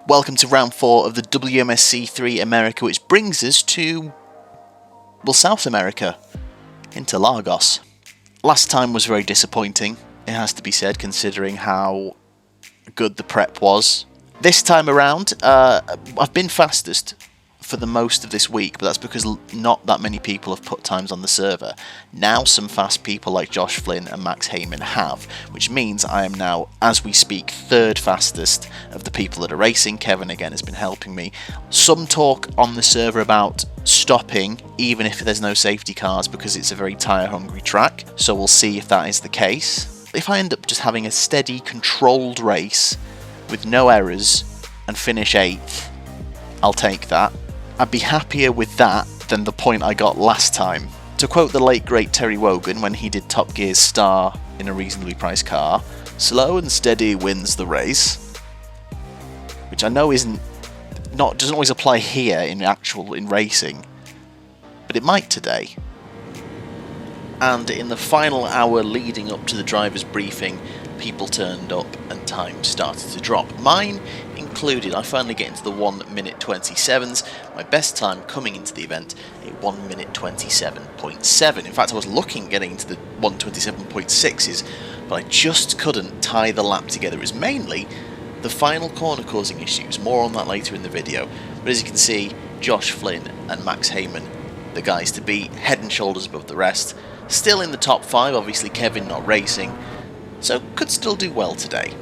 Welcome to round 4 of the WMSC 3 America, which brings us to, well, South America, Interlagos. Last time was very disappointing, it has to be said, considering how good the prep was. This time around, I've been fastest for the most of this week, but that's because not that many people have put times on the server. Now some fast people like Josh Flynn and Max Heyman have, which means I am now, as we speak, third fastest of the people that are racing. Kevin again has been helping me. Some talk on the server about stopping even if there's no safety cars because it's a very tyre hungry track, so we'll see if that is the case. If I end up just having a steady, controlled race with no errors and finish 8th, I'll take that. I'd be happier with that than the point I got last time. To quote the late great Terry Wogan when he did Top Gear's Star in a reasonably priced car, slow and steady wins the race. Which I know doesn't always apply here in racing, but it might today. And in the final hour leading up to the driver's briefing, people turned up and time started to drop. Mine included. I finally get into the 1 minute 27s, my best time coming into the event, a 1 minute 27.7. In fact, I was looking at getting into the 1:27.6s, but I just couldn't tie the lap together. It was mainly the final corner causing issues, more on that later in the video. But as you can see, Josh Flynn and Max Heyman, the guys to beat, head and shoulders above the rest. Still in the top 5, obviously Kevin not racing, so could still do well today.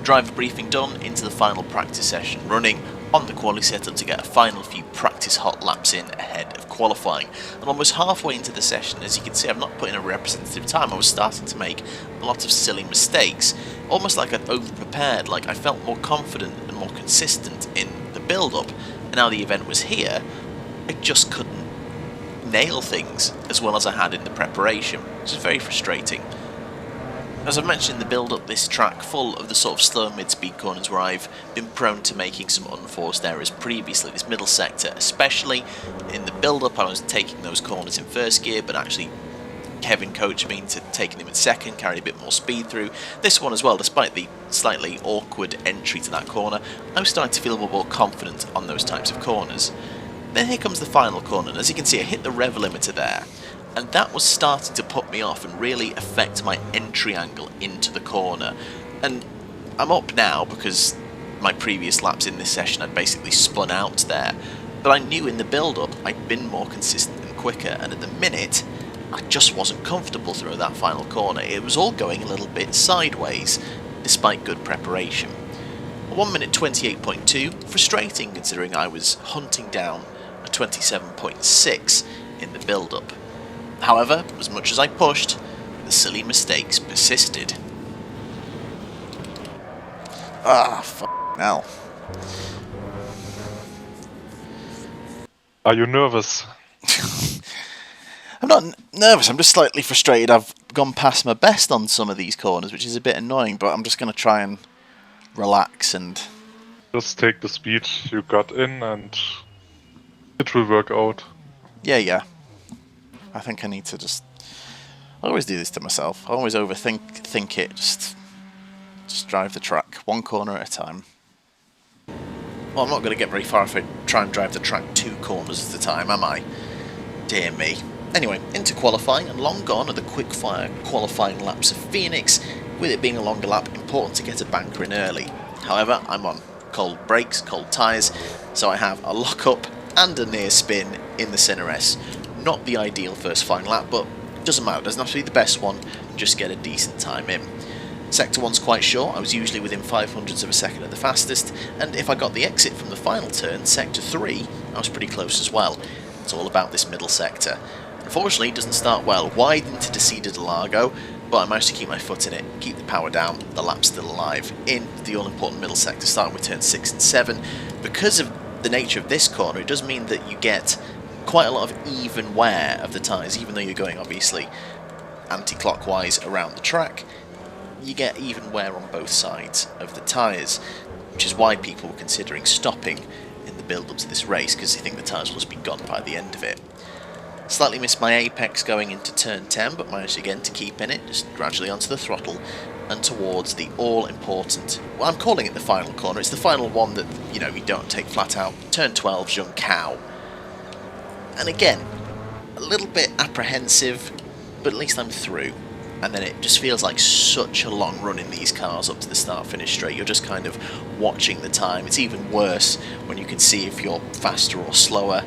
Driver briefing done, into the final practice session running on the quali setup to get a final few practice hot laps in ahead of qualifying. And almost halfway into the session, as you can see, I've not put in a representative time. I was starting to make a lot of silly mistakes, almost like I'd over-prepared, like I felt more confident and more consistent in the build-up, and now the event was here, I just couldn't nail things as well as I had in the preparation, which is very frustrating. As I mentioned in the build-up, this track full of the sort of slow mid-speed corners where I've been prone to making some unforced errors previously. This middle sector, especially in the build-up, I was taking those corners in first gear, but actually Kevin coached me into taking them in second, carried a bit more speed through. This one as well, despite the slightly awkward entry to that corner, I was starting to feel more confident on those types of corners. Then here comes the final corner, and as you can see I hit the rev limiter there, and that was starting to put me off and really affect my entry angle into the corner. And I'm up now because my previous laps in this session I'd basically spun out there, but I knew in the build-up I'd been more consistent and quicker, and at the minute I just wasn't comfortable through that final corner. It was all going a little bit sideways despite good preparation. 1 minute 28.2, frustrating considering I was hunting down a 27.6 in the build-up. However, as much as I pushed, the silly mistakes persisted. Hell. Are you nervous? I'm not nervous, I'm just slightly frustrated. I've gone past my best on some of these corners, which is a bit annoying, but I'm just going to try and relax and Just take the speed you got in and it will work out. Yeah. I think I need to just... I always do this to myself. I always overthink it. Just drive the track, one corner at a time. Well, I'm not going to get very far if I try and drive the track 2 corners at a time, am I? Dear me. Anyway, into qualifying, and long gone are the quick-fire qualifying laps of Phoenix. With it being a longer lap, important to get a banker in early. However, I'm on cold brakes, cold tyres, so I have a lock-up and a near spin in the Sinner S. Not the ideal first flying lap, but it doesn't matter, it doesn't have to be the best one, just get a decent time in. Sector 1's quite short, I was usually within 500ths of a second at the fastest, and if I got the exit from the final turn, Sector 3, I was pretty close as well. It's all about this middle sector. Unfortunately, it doesn't start well, wide into Interlagos, but I managed to keep my foot in it, keep the power down, the lap's still alive, in the all-important middle sector, starting with turns 6 and 7. Because of the nature of this corner, it does mean that you get quite a lot of even wear of the tyres, even though you're going obviously anti-clockwise around the track, you get even wear on both sides of the tyres, which is why people were considering stopping in the build-up to this race, because they think the tyres will just be gone by the end of it. Slightly missed my apex going into turn 10, but managed again to keep in it, just gradually onto the throttle, and towards the all-important, well, I'm calling it the final corner, it's the final one that, you know, you don't take flat out, turn 12, Junção. And again, a little bit apprehensive, but at least I'm through. And then it just feels like such a long run in these cars up to the start-finish straight. You're just kind of watching the time. It's even worse when you can see if you're faster or slower.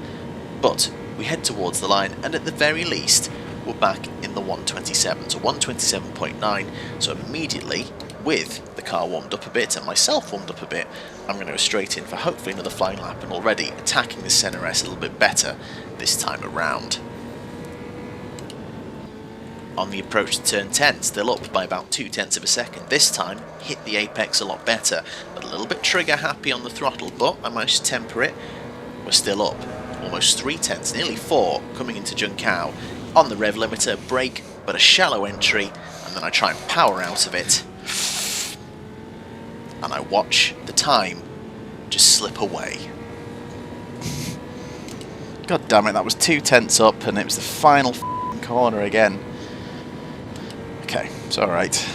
But we head towards the line, and at the very least, we're back in the 127, so 127.9. So immediately, with the car warmed up a bit and myself warmed up a bit, I'm going to go straight in for hopefully another flying lap, and already attacking the centre S a little bit better this time around. On the approach to turn 10, still up by about 0.2 of a second. This time, hit the apex a lot better. A little bit trigger happy on the throttle, but I managed to temper it. We're still up. Almost 0.3, nearly 4, coming into Junção. On the rev limiter, brake, but a shallow entry, and then I try and power out of it. And I watch the time just slip away. God damn it, that was 0.2 up, and it was the final corner again. Okay, it's alright.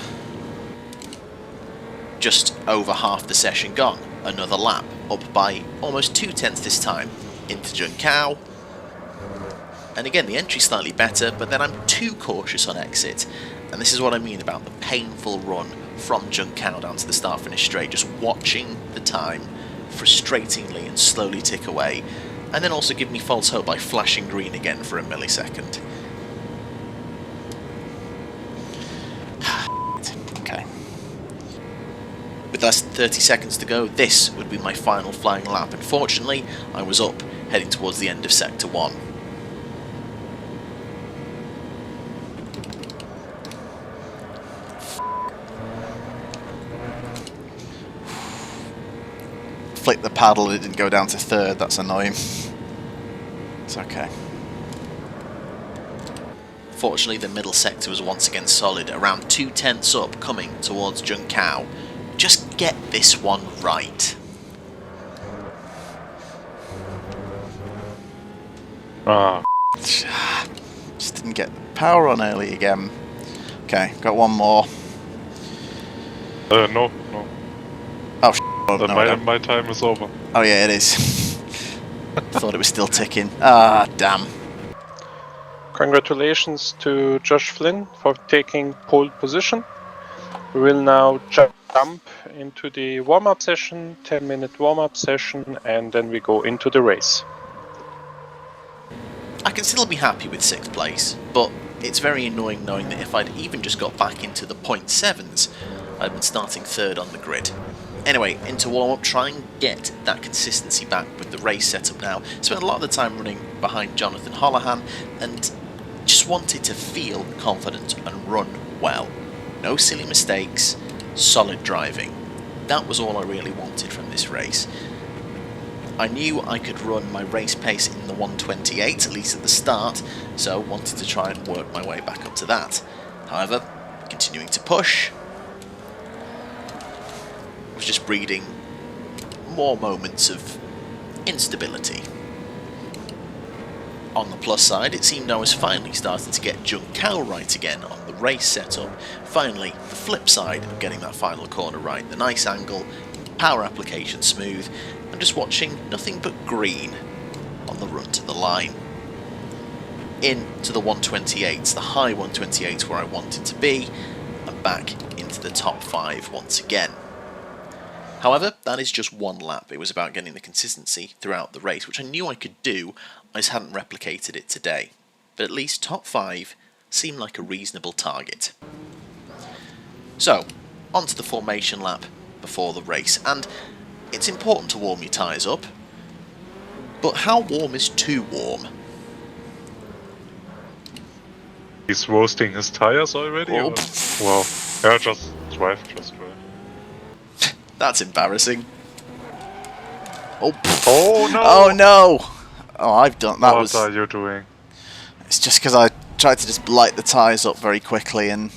Just over half the session gone. Another lap, up by almost 0.2 this time, into Junção. And again, the entry's slightly better, but then I'm too cautious on exit. And this is what I mean about the painful run from Junção down to the start-finish straight, just watching the time frustratingly and slowly tick away, and then also give me false hope by flashing green again for a millisecond. Okay. With less than 30 seconds to go, this would be my final flying lap. Unfortunately, I was up, heading towards the end of Sector 1. Flicked the paddle, it didn't go down to third, that's annoying. It's okay. Fortunately, the middle sector was once again solid, around 0.2 up, coming towards Junção. Just get this one right. Ah, Just didn't get the power on early again. Okay, got one more. no. Oh, no, I don't. My time is over. Oh yeah, it is. Thought it was still ticking. Ah, damn. Congratulations to Josh Flynn for taking pole position. We will now jump into the warm-up session, 10-minute warm-up session, and then we go into the race. I can still be happy with 6th place, but it's very annoying knowing that if I'd even just got back into the 0.7s, I'd been starting 3rd on the grid. Anyway, into warm-up, try and get that consistency back with the race setup now. Spent a lot of the time running behind Jonathan Holohan, and just wanted to feel confident and run well. No silly mistakes, solid driving. That was all I really wanted from this race. I knew I could run my race pace in the 128, at least at the start, so wanted to try and work my way back up to that. However, continuing to push was just breeding more moments of instability. On the plus side, it seemed I was finally starting to get Junção right again on the race setup. Finally, the flip side of getting that final corner right, the nice angle, power application smooth, and just watching nothing but green on the run to the line. Into the 128s, the high 128s where I wanted to be, and back into the top 5 once again. However, that is just one lap. It was about getting the consistency throughout the race, which I knew I could do, I just hadn't replicated it today. But at least top 5 seemed like a reasonable target. So, onto the formation lap before the race, and it's important to warm your tyres up, but how warm is too warm? He's roasting his tires already? Oh. Or? Wow. Yeah, just drive. That's embarrassing. Oh no! Oh no! Oh, I've done that. What are you doing? It's just because I tried to just light the tyres up very quickly and.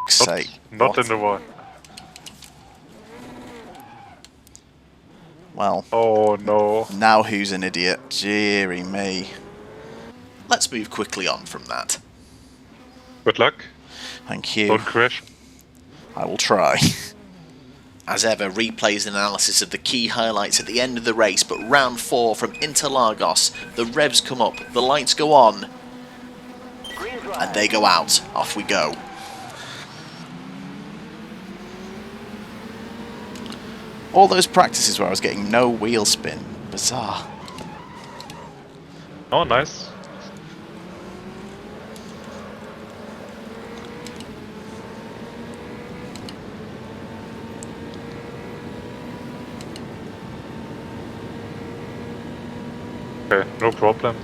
Sake. Not what? in the one. Well. Oh no. Now who's an idiot? Deary me. Let's move quickly on from that. Good luck. Thank you. Don't crash. I will try. As ever, replays and analysis of the key highlights at the end of the race, but round 4 from Interlagos, the revs come up, the lights go on, and they go out. Off we go. All those practices where I was getting no wheel spin. Bizarre. Oh, nice. Okay, no problem.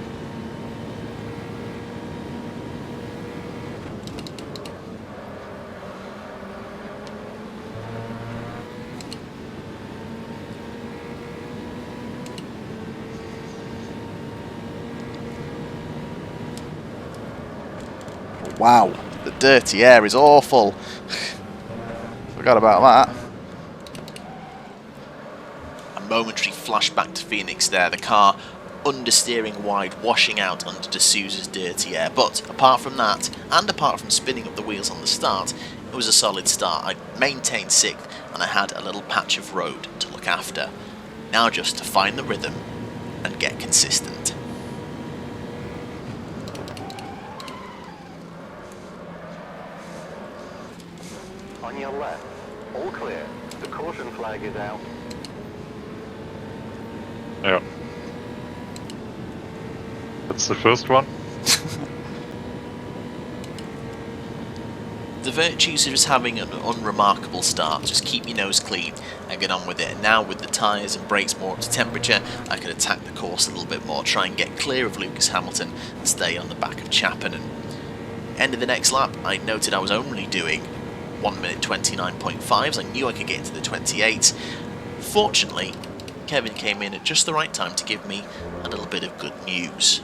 Wow, the dirty air is awful. Forgot about that. A momentary flashback to Phoenix there, the car understeering wide, washing out under D'Souza's dirty air. But apart from that, and apart from spinning up the wheels on the start, it was a solid start. I maintained 6th and I had a little patch of road to look after. Now just to find the rhythm and get consistent. On your left, all clear. The caution flag is out. Yeah. That's the first one. The virtues of just having an unremarkable start, just keep your nose clean and get on with it. And now with the tyres and brakes more up to temperature, I can attack the course a little bit more, try and get clear of Lewis Hamilton and stay on the back of Chapman. And end of the next lap, I noted I was only doing 1 minute 29.5s. I knew I could get into the 28s. Fortunately, Kevin came in at just the right time to give me a little bit of good news.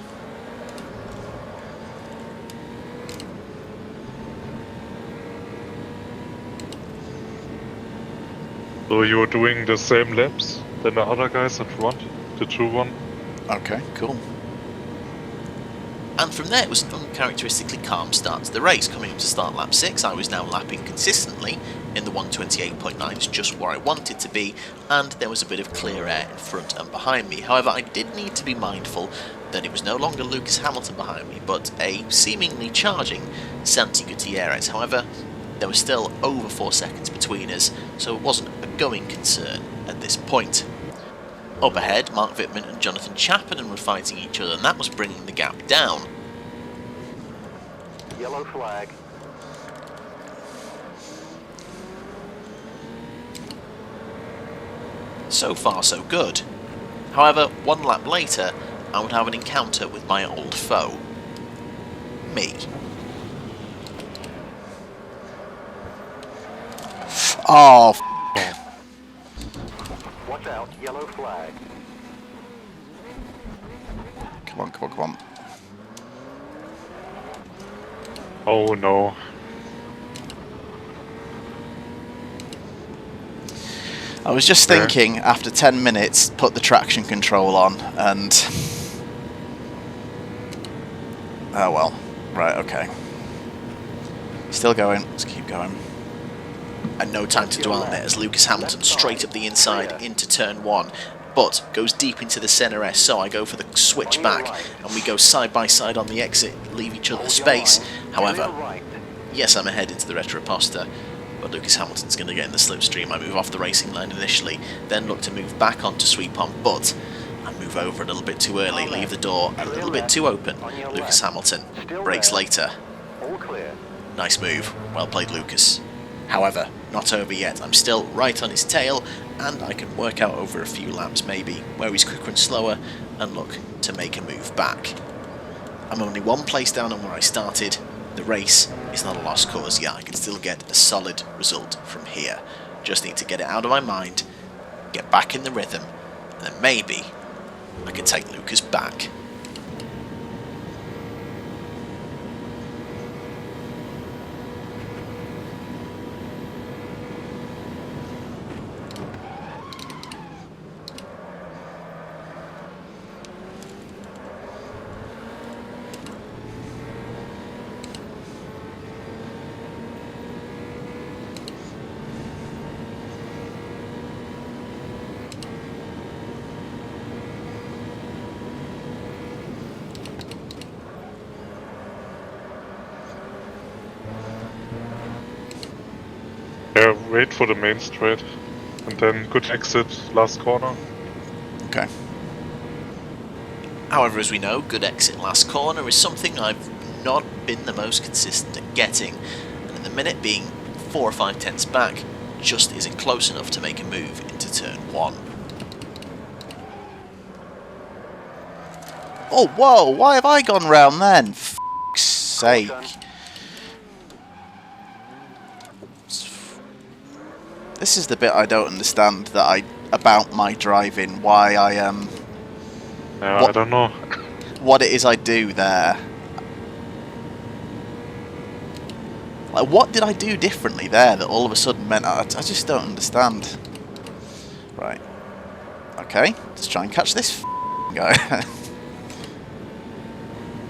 So you're doing the same laps than the other guys at front? The 2-1? Okay, cool. And from there it was an uncharacteristically calm start to the race. Coming up to start lap 6, I was now lapping consistently in the 128.9s, just where I wanted to be, and there was a bit of clear air in front and behind me. However, I did need to be mindful that it was no longer Lewis Hamilton behind me, but a seemingly charging Santi Gutierrez. However, there was still over 4 seconds between us, so it wasn't a going concern at this point. Up ahead, Mark Wittmann and Jonathan Chapman were fighting each other, and that was bringing the gap down. Yellow flag. So far, so good. However, 1 lap later, I would have an encounter with my old foe. Me. Oh, Watch out, yellow flag. come on, come on, come on. Oh no. I was just thinking, after 10 minutes, put the traction control on, and... Oh well. Right, okay. Still going. Let's keep going. And no time to dwell on it as Lewis Hamilton straight up the inside into turn 1, but goes deep into the centre S, so I go for the switch back and we go side by side on the exit, leave each other space. However, yes, I'm ahead into the Retroposta, but Lewis Hamilton's going to get in the slipstream. I move off the racing line initially, then look to move back onto Sweet Pond, but I move over a little bit too early, leave the door a little bit too open. Lewis Hamilton brakes later. All clear. Nice move, well played Lucas. However, not over yet. I'm still right on his tail, and I can work out over a few laps maybe where he's quicker and slower and look to make a move back. I'm only 1 place down on where I started. The race is not a lost cause yet. I can still get a solid result from here. Just need to get it out of my mind, get back in the rhythm, and then maybe I can take Lucas back. wait for the main straight. And then good exit, last corner. Okay. However, as we know, good exit last corner is something I've not been the most consistent at getting, and at the minute being 4 or 5 tenths back just isn't close enough to make a move into turn 1. Oh, whoa, why have I gone round then? For f***'s sake. This is the bit I don't understand about my driving, why I Yeah, I don't know. what it is I do there. Like, what did I do differently there that all of a sudden meant I just don't understand. Right. Okay, let's try and catch this guy.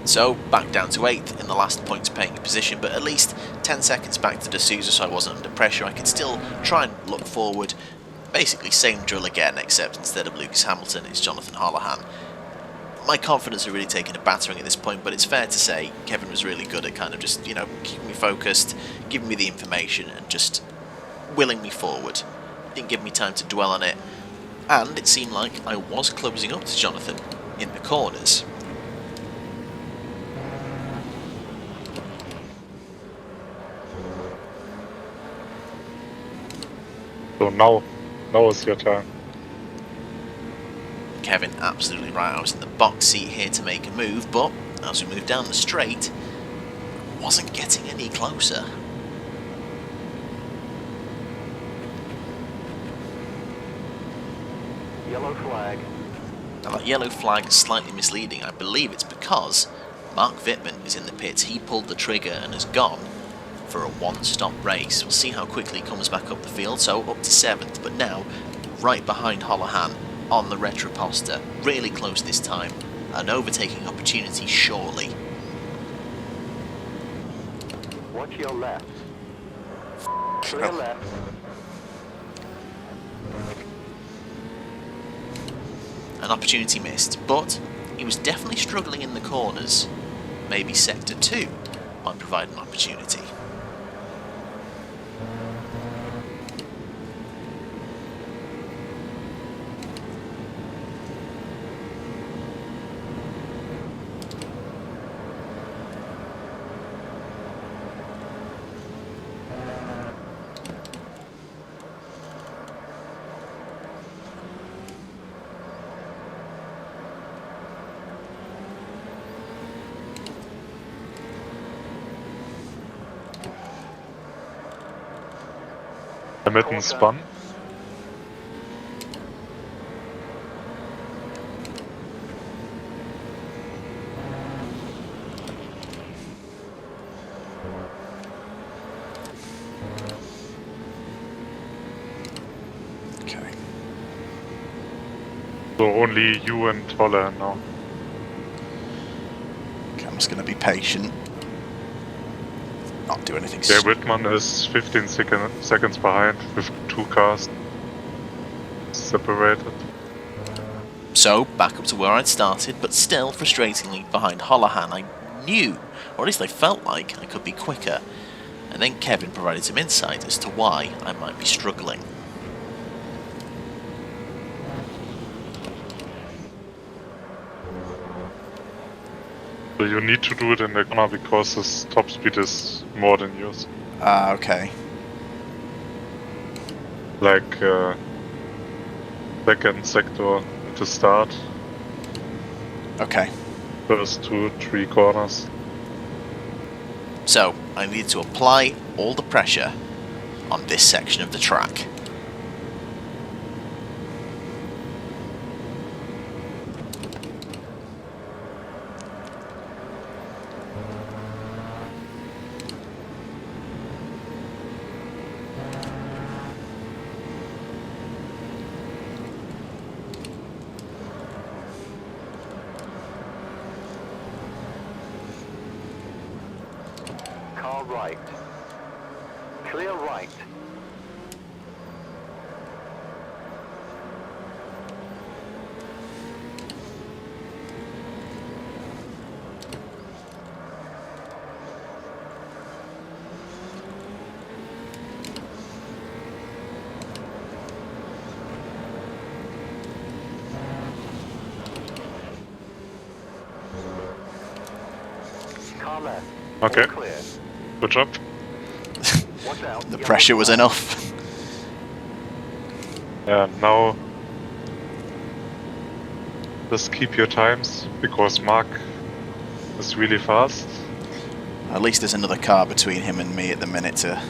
So, back down to 8th in the last points paying position, but at least 10 seconds back to D'Souza, so I wasn't under pressure. I could still try and look forward. Basically, same drill again, except instead of Lucas Hamilton, it's Jonathan Holohan. My confidence had really taken a battering at this point, but it's fair to say Kevin was really good at kind of just, keeping me focused, giving me the information, and just willing me forward. Didn't give me time to dwell on it, and it seemed like I was closing up to Jonathan in the corners. So now is your turn. Kevin, absolutely right. I was in the box seat here to make a move, but as we moved down the straight, I wasn't getting any closer. Yellow flag. Now that yellow flag is slightly misleading. I believe it's because Mark Wittmann is in the pits. He pulled the trigger and has gone for a one-stop race. We'll see how quickly he comes back up the field. So up to 7th, but now right behind Holohan on the Retroposter. Really close this time. An overtaking opportunity, surely. Watch your left. Clear left. An opportunity missed, but he was definitely struggling in the corners. Maybe Sector 2 might provide an opportunity. Hamilton spun. Okay. So only you and Holland now. Okay, I'm just going to be patient. Not do anything Yeah, Wittmann is 15 seconds behind with 2 cars separated. So, back up to where I'd started, but still frustratingly behind Holohan. I knew, or at least I felt like, I could be quicker. And then Kevin provided some insight as to why I might be struggling. So you need to do it in the corner because his top speed is more than yours. okay. Like second sector to start, Okay. first 2-3 corners. So, I needed to apply all the pressure on this section of the track. Car right. Clear right. far left. Okay. All clear. Good job. Watch out. The yellow pressure was flag. enough. Yeah, now just keep your times, because Mark is really fast. At least there's another car between him and me at the minute to...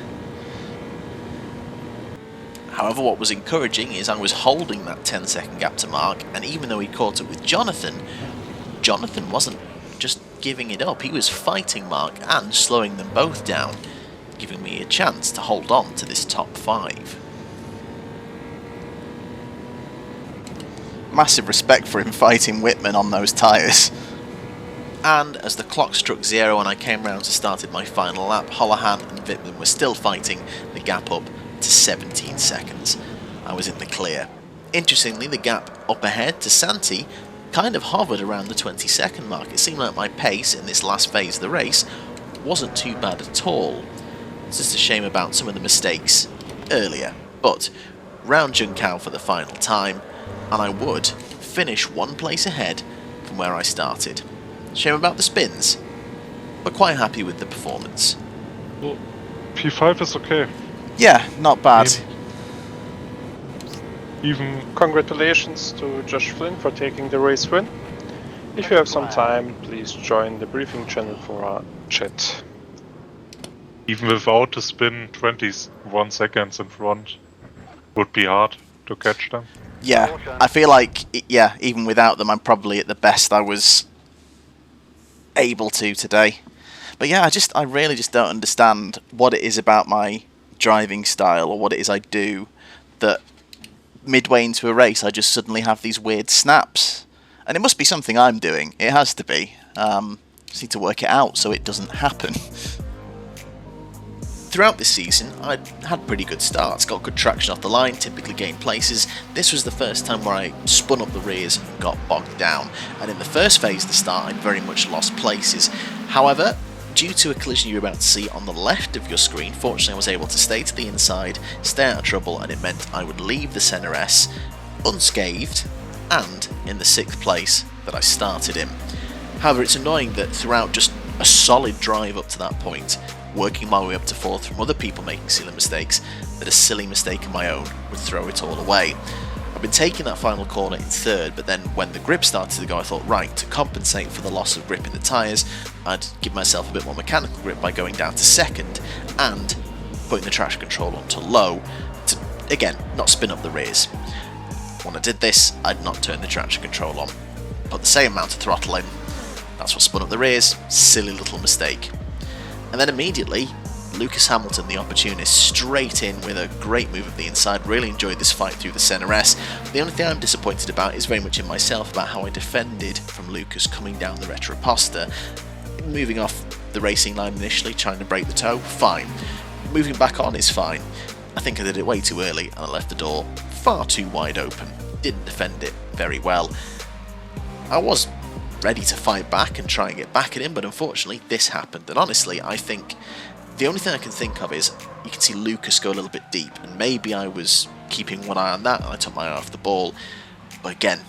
However, what was encouraging is I was holding that 10-second gap to Mark, and even though he caught up with Jonathan, Jonathan wasn't just giving it up. He was fighting Mark and slowing them both down, giving me a chance to hold on to this top 5. Massive respect for him fighting Whitman on those tyres. And as the clock struck 0 and I came round to started my final lap, Holohan and Whitman were still fighting the gap up to 17 seconds. I was in the clear. Interestingly, the gap up ahead to Santi kind of hovered around the 20-second mark. It seemed like my pace in this last phase of the race wasn't too bad at all. It's just a shame about some of the mistakes earlier. But round Junkao for the final time, and I would finish one place ahead from where I started. Shame about the spins, but quite happy with the performance. Well, P5 is okay. Yeah, not bad. Even Congratulations to Josh Flynn for taking the race win. If you have some time, please join the briefing channel for our chat. even without the spin, 21 seconds in front would be hard to catch them. Yeah, I feel like, yeah, even without them, I'm probably at the best I was able to today. But yeah, I really just don't understand what it is about my driving style or what it is I do that midway into a race I just suddenly have these weird snaps. And it must be something I'm doing. It has to be. Just need to work it out so it doesn't happen. Throughout this season, I'd had pretty good starts, got good traction off the line, typically gained places. This was the first time where I spun up the rears and got bogged down, and in the first phase of the start I'd very much lost places. However, due to a collision you're about to see on the left of your screen, fortunately I was able to stay to the inside, stay out of trouble, and it meant I would leave the Senna S unscathed and in the 6th place that I started in. However, it's annoying that throughout just a solid drive up to that point, working my way up to 4th from other people making silly mistakes, that a silly mistake of my own would throw it all away. I've been taking that final corner in 3rd, but then when the grip started to go I thought, right, to compensate for the loss of grip in the tyres, I'd give myself a bit more mechanical grip by going down to 2nd and putting the traction control onto low to, again, not spin up the rears. When I did this, I'd not turned the traction control on. Put the same amount of throttle in, that's what spun up the rears, silly little mistake. And then immediately, Lewis Hamilton, the opportunist, straight in with a great move of the inside. Really enjoyed this fight through the Senna S. The only thing I'm disappointed about is very much in myself about how I defended from Lucas coming down the Retroposta. Moving off the racing line initially, trying to break the toe, fine. Moving back on is fine. I think I did it way too early and I left the door far too wide open. Didn't defend it very well. I was ready to fight back and try and get back at him, but unfortunately this happened. And honestly, I think the only thing I can think of is you can see Lucas go a little bit deep, and maybe I was keeping one eye on that and I took my eye off the ball. But again,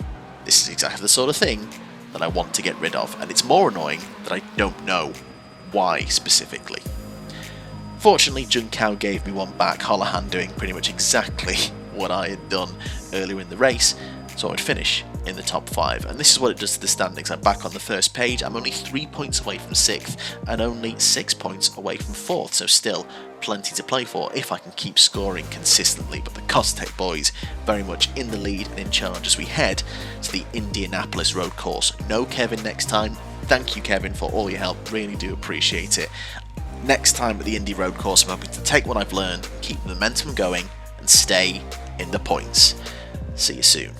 this is exactly the sort of thing that I want to get rid of, and it's more annoying that I don't know why specifically. Fortunately, Junkao gave me one back, Holohan doing pretty much exactly what I had done earlier in the race, so I'd finish in the top 5. And this is what it does to the standings. I'm back on the first page. I'm only 3 points away from 6th and only 6 points away from 4th, so still plenty to play for if I can keep scoring consistently. But the Costech boys very much in the lead and in charge as we head to the Indianapolis road course. No Kevin next time. Thank you, Kevin, for all your help. Really do appreciate it. Next time at the Indy road course, I'm hoping to take what I've learned, keep the momentum going and stay in the points. See you soon.